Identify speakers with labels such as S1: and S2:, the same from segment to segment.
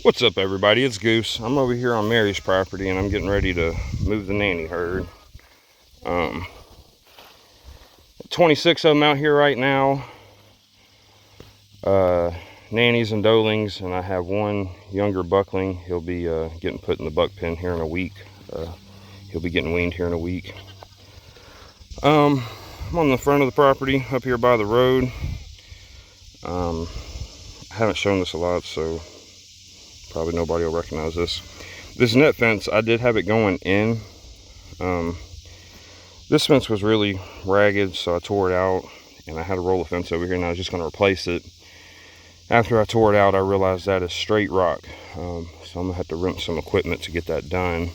S1: What's up, everybody? It's Goose. I'm over here on Mary's property and I'm getting ready to move the nanny herd. 26 of them out here right now. Nannies and doelings, and I have one younger buckling. He'll be getting put in the buck pen here in a week. He'll be getting weaned here in a week. I'm on the front of the property up here by the road. I haven't shown this a lot, so probably nobody will recognize this. This net fence, I did have it going in. This fence was really ragged, so I tore it out, and I had a roll of fence over here, and I was just going to replace it. After I tore it out, I realized that is straight rock, so I'm going to have to rent some equipment to get that done.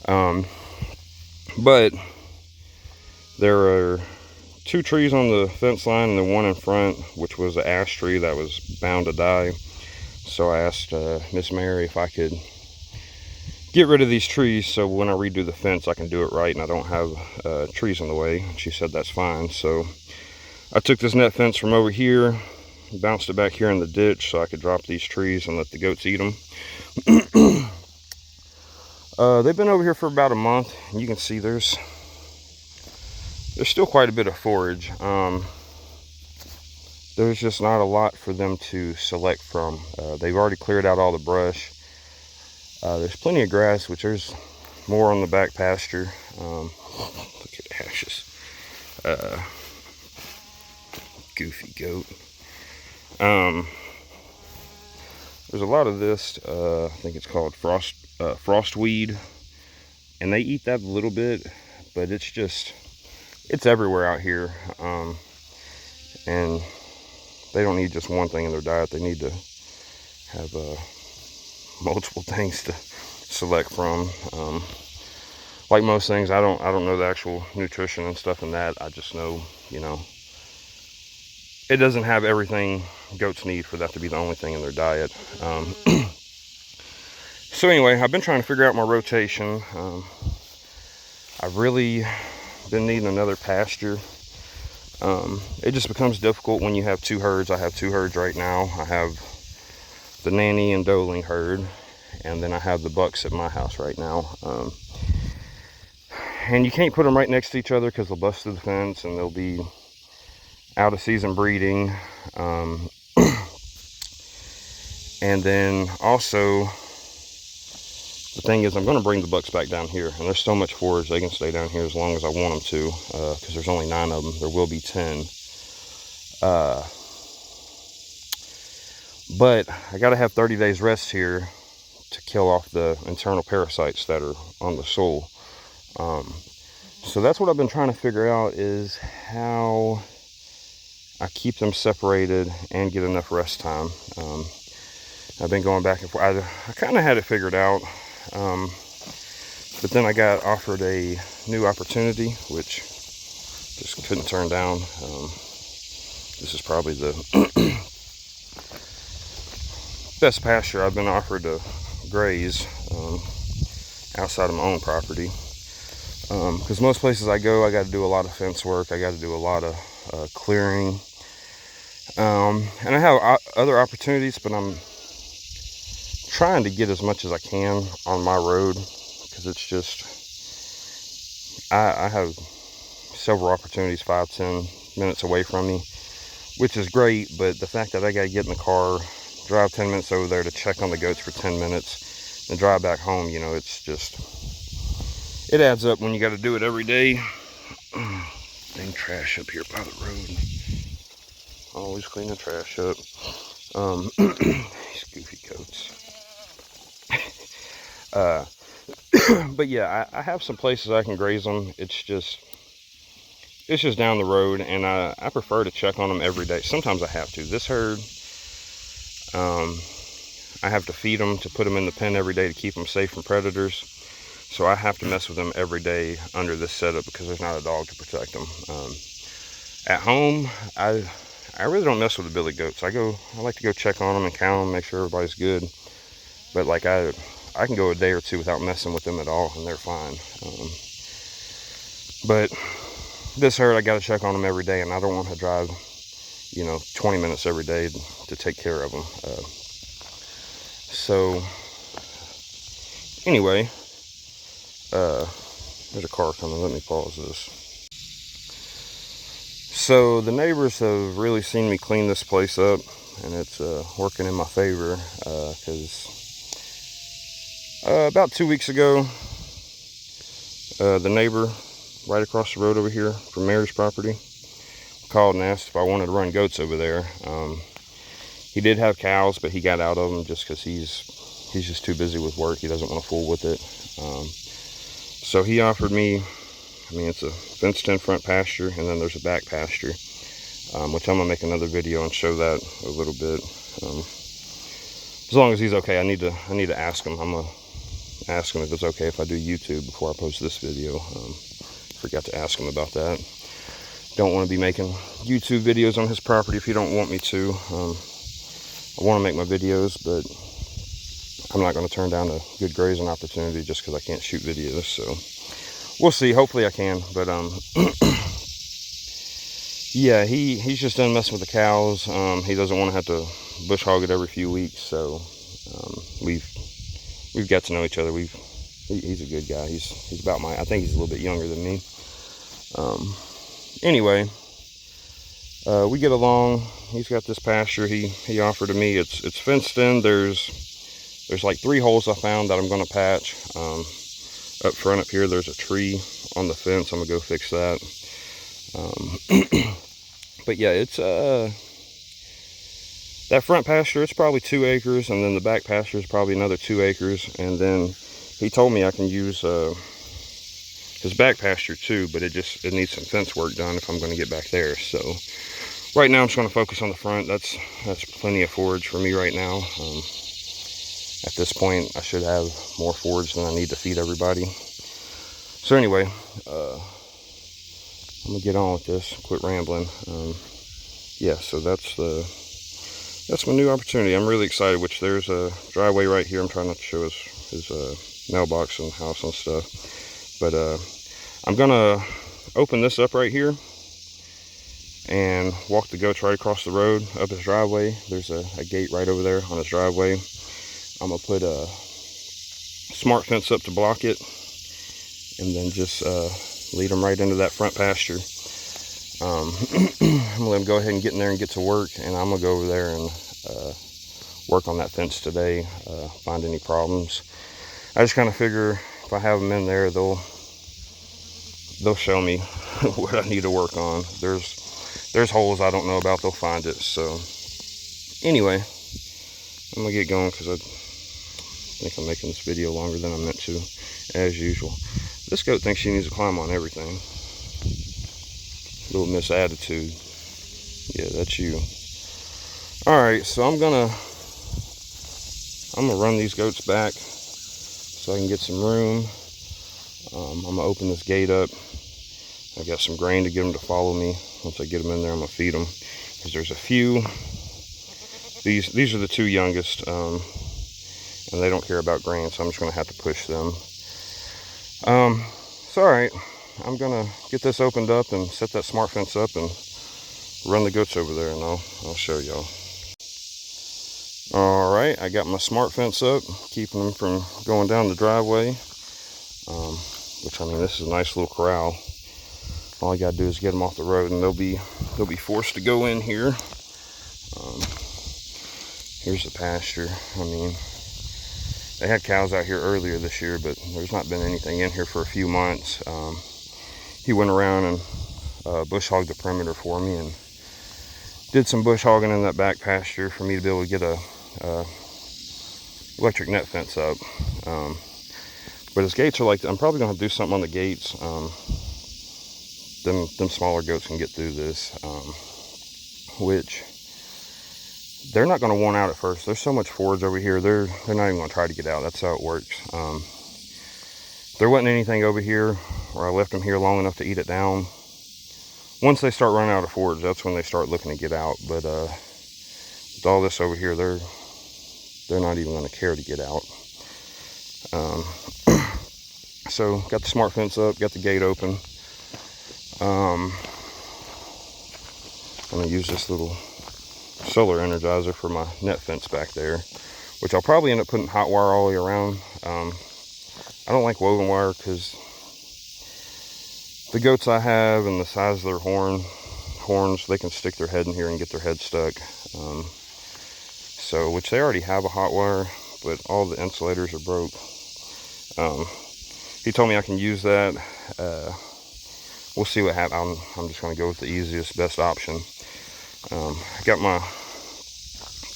S1: But there are 2 trees on the fence line and the one in front, which was an ash tree that was bound to die. So I asked Miss Mary if I could get rid of these trees so when I redo the fence I can do it right and I don't have trees in the way. She said that's fine. So I took this net fence from over here, bounced it back here in the ditch so I could drop these trees and let the goats eat them. They've been over here for about a month, and you can see there's still quite a bit of forage. There's just not a lot for them to select from. They've already cleared out all the brush. There's plenty of grass, which there's more on the back pasture. Look at Ash's goofy goat. There's a lot of this, I think it's called frostweed, and they eat that a little bit, but it's everywhere out here. And they don't need just one thing in their diet. They need to have multiple things to select from. Like most things, I don't know the actual nutrition and stuff in that. I just know, it doesn't have everything goats need for that to be the only thing in their diet. So anyway, I've been trying to figure out my rotation. I've really been needing another pasture. It just becomes difficult when you have 2 herds. I have 2 herds right now. I have the nanny and doeling herd, and then I have the bucks at my house right now. And you can't put them right next to each other because they'll bust through the fence and they'll be out of season breeding. And then also, the thing is, I'm going to bring the bucks back down here, and there's so much forage they can stay down here as long as I want them to, because there's only 9 of them. There will be 10. But I got to have 30 days rest here to kill off the internal parasites that are on the soil. So that's what I've been trying to figure out, is how I keep them separated and get enough rest time. I've been going back and forth. I kind of had it figured out, but then I got offered a new opportunity, which just couldn't turn down. This is probably the best pasture I've been offered to graze outside of my own property. Because most places I go, I got to do a lot of fence work. I got to do a lot of clearing. And I have other opportunities, but I'm trying to get as much as I can on my road, because it's just, I have several opportunities 5-10 minutes away from me, which is great. But the fact that I got to get in the car, drive 10 minutes over there to check on the goats for 10 minutes, and drive back home, it's just, it adds up when you got to do it every day. Dang trash up here by the road. Always clean the trash up. These goofy goats. But yeah, I have some places I can graze them. It's just down the road, and I prefer to check on them every day. Sometimes I have to. This herd, I have to feed them to put them in the pen every day to keep them safe from predators. So I have to mess with them every day under this setup because there's not a dog to protect them. At home, I really don't mess with the billy goats. I like to go check on them and count them, make sure everybody's good. But like I can go a day or 2 without messing with them at all, and they're fine. But this herd, I got to check on them every day, and I don't want to drive, 20 minutes every day to take care of them. So anyway, there's a car coming. Let me pause this. So the neighbors have really seen me clean this place up, and it's working in my favor, because about 2 weeks ago, the neighbor right across the road over here from Mary's property called and asked if I wanted to run goats over there. He did have cows, but he got out of them just because he's just too busy with work. He doesn't want to fool with it. So he offered me, I mean, it's a fenced-in front pasture, and then there's a back pasture, which I'm gonna make another video and show that a little bit. As long as he's okay. I need to ask him. I'm gonna ask him if it's okay if I do YouTube before I post this video. Forgot to ask him about that. Don't want to be making YouTube videos on his property if he don't want me to. I want to make my videos, but I'm not going to turn down a good grazing opportunity just because I can't shoot videos. So we'll see. Hopefully I can. But yeah, he's just done messing with the cows. He doesn't want to have to bush hog it every few weeks. So we've got to know each other. He's a good guy. He's about I think he's a little bit younger than me. Anyway, we get along. He's got this pasture he offered to me. It's fenced in. There's like 3 holes I found that I'm going to patch. Up front up here, there's a tree on the fence. I'm going to go fix that. But yeah, it's that front pasture, it's probably 2 acres, and then the back pasture is probably another 2 acres. And then he told me I can use his back pasture too, but it needs some fence work done if I'm going to get back there. So right now I'm just going to focus on the front. That's plenty of forage for me right now. At this point, I should have more forage than I need to feed everybody. So anyway, I'm gonna get on with this. Quit rambling. Yeah, so that's my new opportunity. I'm really excited. Which there's a driveway right here. I'm trying not to show his mailbox and house and stuff. But I'm gonna open this up right here and walk the goats right across the road up his driveway. There's a gate right over there on his driveway. I'm gonna put a smart fence up to block it, and then just lead them right into that front pasture. I'm gonna let them go ahead and get in there and get to work, and I'm gonna go over there and work on that fence today, find any problems. I just kind of figure if I have them in there, they'll show me what I need to work on. There's holes I don't know about, they'll find it. So anyway, I'm gonna get going because I think I'm making this video longer than I meant to, as usual. This goat thinks she needs to climb on everything. Little Miss Attitude. Yeah, that's you. Alright, so I'm gonna run these goats back so I can get some room. I'm gonna open this gate up. I got some grain to get them to follow me. Once I get them in there, I'm gonna feed them. Because there's a few. These are the 2 youngest, and they don't care about grain, so I'm just gonna have to push them. It's alright. I'm gonna get this opened up and set that smart fence up and run the goats over there, and I'll show y'all. Alright, I got my smart fence up, keeping them from going down the driveway. Which, I mean, this is a nice little corral. All I gotta do is get them off the road, and they'll be forced to go in here. Here's the pasture. I mean, they had cows out here earlier this year, but there's not been anything in here for a few months. He went around and bush hogged the perimeter for me, and did some bush hogging in that back pasture for me to be able to get a electric net fence up. But his gates are like, I'm probably gonna do something on the gates. Them smaller goats can get through this, which they're not going to want out at first. There's so much forage over here, they're not even going to try to get out. That's how it works. There wasn't anything over here where I left them here long enough to eat it down. Once they start running out of forage, that's when they start looking to get out. But with all this over here, they're not even going to care to get out. So got the smart fence up, got the gate open. I'm going to use this little solar energizer for my net fence back there. which I'll probably end up putting hot wire all the way around. I don't like woven wire because the goats I have and the size of their horns, they can stick their head in here and get their head stuck. So, which they already have a hot wire, but all the insulators are broke. He told me I can use that. We'll see what happens. I'm just going to go with the easiest, best option. I got my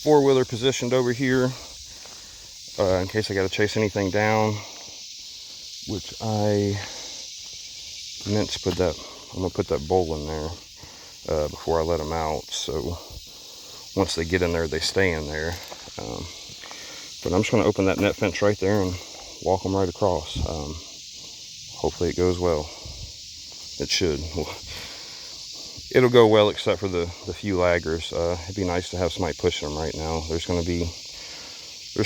S1: 4-wheeler positioned over here in case I got to chase anything down, which I meant to put that. I'm going to put that bowl in there before I let them out, so once they get in there, they stay in there. But I'm just going to open that net fence right there and walk them right across. Hopefully it goes well. It should. It'll go well except for the few laggers. It'd be nice to have somebody pushing them right now. There's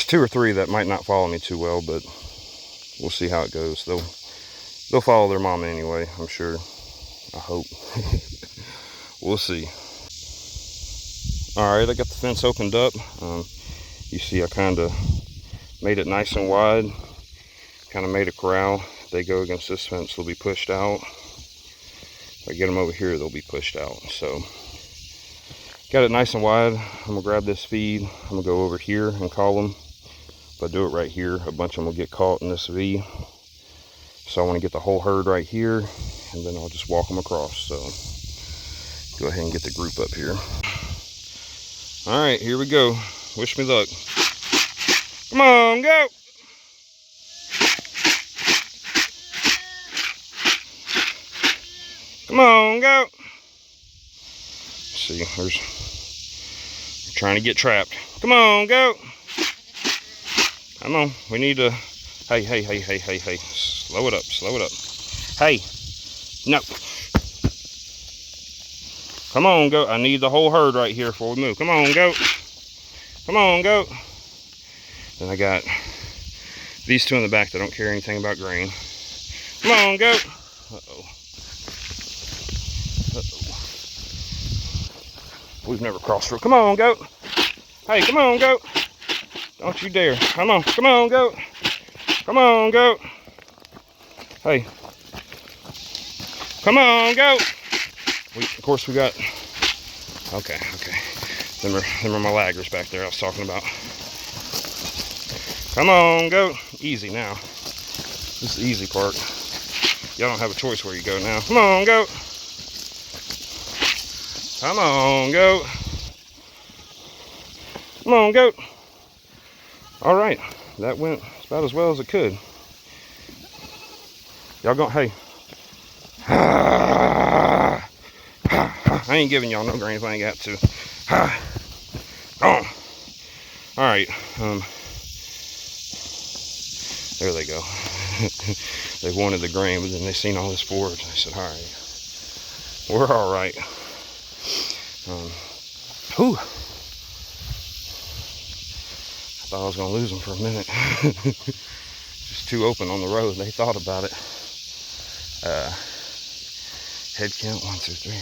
S1: 2 or 3 that might not follow me too well, but we'll see how it goes. They'll follow their mama anyway, I'm sure. I hope. We'll see. Alright, I got the fence opened up. You see I kind of made it nice and wide. Kind of made a corral. If they go against this fence, they'll be pushed out. If I get them over here, they'll be pushed out. So, got it nice and wide. I'm going to grab this feed. I'm going to go over here and call them. If I do it right here, a bunch of them will get caught in this V. So I want to get the whole herd right here, and then I'll just walk them across. So, go ahead and get the group up here. Alright, here we go. Wish me luck. Come on, go! Come on, go! See, they're trying to get trapped. Come on, go! Come on, we need to... Hey. Slow it up, slow it up. Hey, no. Come on, goat. I need the whole herd right here before we move. Come on, goat. Come on, goat. Then I got these 2 in the back that don't care anything about grain. Come on, goat. Uh-oh. We've never crossed through. Come on, goat. Hey, come on, goat. Don't you dare. Come on, goat. Come on, goat. Hey. Come on, goat. Of course, we got... Okay. Them are my laggers back there I was talking about. Come on, goat. Easy now. This is the easy part. Y'all don't have a choice where you go now. Come on, goat. Come on, goat. Come on, goat. All right. That went about as well as it could. Y'all going, hey. I ain't giving y'all no grain if I ain't got to. Oh. Alright. There they go. They wanted the grain, but then they seen all this forage. And I said, alright. We're alright. Whew. I thought I was going to lose them for a minute. Just too open on the road. They thought about it. Head count 1, 2, 3.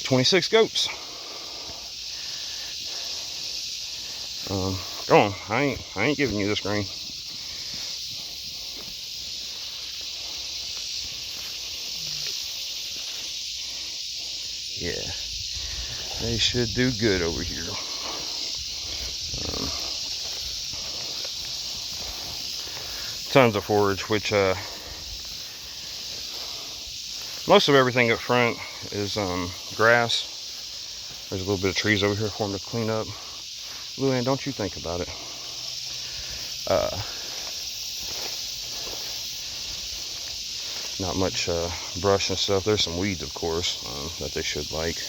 S1: 26 goats. Go on. I ain't giving you this grain. Yeah, they should do good over here. Tons of forage, which most of everything up front is grass. There's a little bit of trees over here for them to clean up. Luann, don't you think about it. Not much brush and stuff. There's some weeds, of course, that they should like.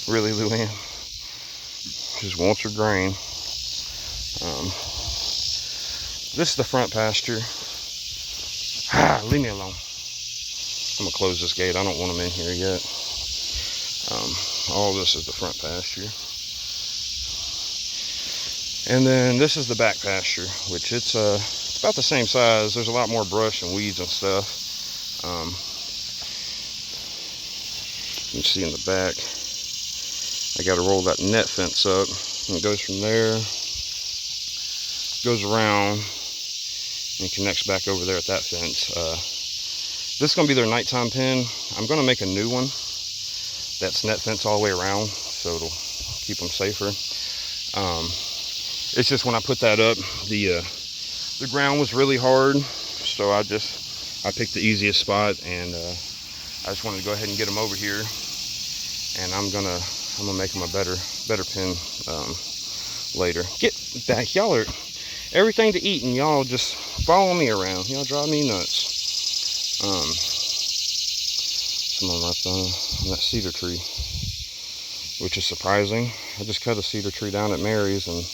S1: Really, Luann? Just wants her grain. This is the front pasture. Leave me alone. I'm gonna close this gate. I don't want them in here yet. All this is the front pasture. And then this is the back pasture, which it's about the same size. There's a lot more brush and weeds and stuff. You can see in the back, I got to roll that net fence up, and it goes from there, goes around, and connects back over there at that fence. This is going to be their nighttime pen. I'm going to make a new one that's net fence all the way around, so it'll keep them safer. It's just when I put that up, the ground was really hard, so I picked the easiest spot, and I just wanted to go ahead and get them over here, and I'm gonna make them a better pen later. Get back, y'all are everything to eat, and y'all just follow me around. Y'all drive me nuts. Someone left on that cedar tree, which is surprising. I just cut a cedar tree down at Mary's, and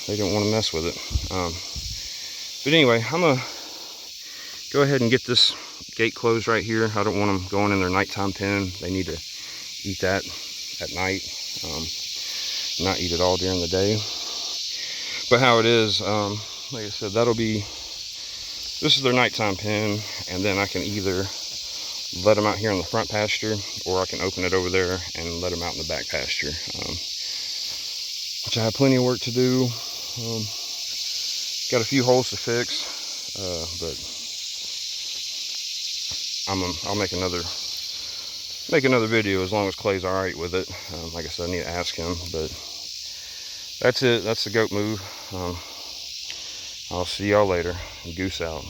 S1: they didn't want to mess with it. But anyway, I'm gonna go ahead and get this gate closed right here. I don't want them going in their nighttime pen. They need to eat that at night, not eat it all during the day. But how it is, like I said, this is their nighttime pen, and then I can either let them out here in the front pasture, or I can open it over there and let them out in the back pasture, which I have plenty of work to do. Got a few holes to fix, but I'll make another video as long as Clay's all right with it. Like I said, I need to ask him, but that's it. That's the goat move. I'll see y'all later. Goose out.